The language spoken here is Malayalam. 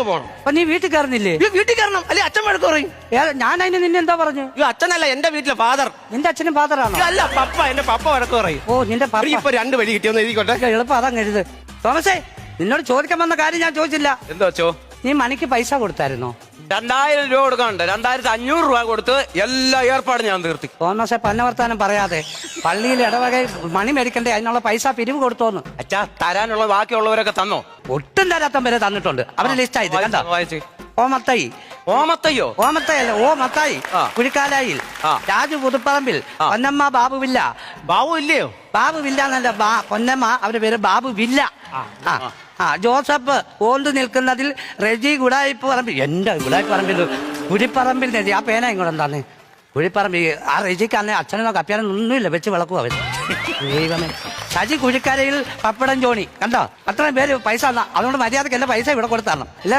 പോണം. അപ്പൊ നീ വീട്ടിൽ കയറുന്നില്ലേ? വീട്ടിൽ കയറണം അല്ലെ അച്ഛൻ വഴക്ക് പറയും. ഞാൻ അതിന് നിന്നെ എന്താ പറഞ്ഞു? അച്ഛനല്ല എന്റെ വീട്ടിലെ ഫാദർ. നിന്റെ അച്ഛനും ഫാദറാണോ? അല്ല പപ്പ, എന്റെ പപ്പ വഴക്ക് പറയും. ഓ നിന്റെ പപ്പ. ഇപ്പൊ 2 വഴി കിട്ടിയെന്ന് എഴുതിക്കോട്ടെ. എളുപ്പം അതങ്ങ് എഴുത്. തോമസേ, നിന്നോട് ചോദിക്കാൻ വന്ന കാര്യം ഞാൻ ചോദിച്ചില്ല. എന്താ വെച്ചോ? നീ മണിക്ക് പൈസ കൊടുത്തായിരുന്നോ? 2000 രൂപ കൊടുക്കാനുണ്ട്. 2500 രൂപ കൊടുത്ത് എല്ലാ ഏർപ്പാടും ഞാൻ തീർത്തി. തോമസേ, പന്നവർത്താനം പറയാതെ പള്ളിയിൽ ഇടവക മണി മേടിക്കണ്ടേ, അതിനുള്ള പൈസ പിരിവ് കൊടുത്തോന്ന്. അച്ഛാ, തരാനുള്ള ബാക്കിയുള്ളവരൊക്കെ തന്നോ? ഒട്ടും തരാത്തം വരെ തന്നിട്ടുണ്ട്. അവരുടെ ലിസ്റ്റ് ആയത് കണ്ടോ? വായിച്ച്. ഓമത്തായി. ഓമത്തയ്യോ? ഓമത്തായല്ല, ഓ മത്തായി. കുഴിക്കാലായിൽ രാജു പുതുപ്പറമ്പിൽ പൊന്നമ്മ ബാബുവില്ല. ബാബു ഇല്ലയോ? ബാബുവില്ല എന്നല്ല, പൊന്നമ്മ അവരുടെ പേര് ബാബുവില്ല. ജോസഫ് ഓന്ത് നിൽക്കുന്നതിൽ റെജി ഗുഡായിപ്പ് പറമ്പിൽ. എന്റെ ഗുഡായിപ്പ് പറമ്പിൽ കുഴിപ്പറമ്പിൽ നെജി. ആ പേന ഇങ്ങോട്ട് എന്താന്ന് കുഴിപ്പറമ്പിൽ. ആ റെജിക്ക് അച്ഛനോ കപ്പ്യാനോ ഒന്നുമില്ല, വെച്ച് വിളക്കും അവൻ. ദൈവമേ. സജി കുഴിക്കരയിൽ പപ്പടം ജോണി കണ്ടോ? അത്രയും പേര് പൈസ തന്നാ. അതുകൊണ്ട് മര്യാദക്ക് എന്റെ പൈസ ഇവിടെ കൊടുത്തരണം. ഇല്ല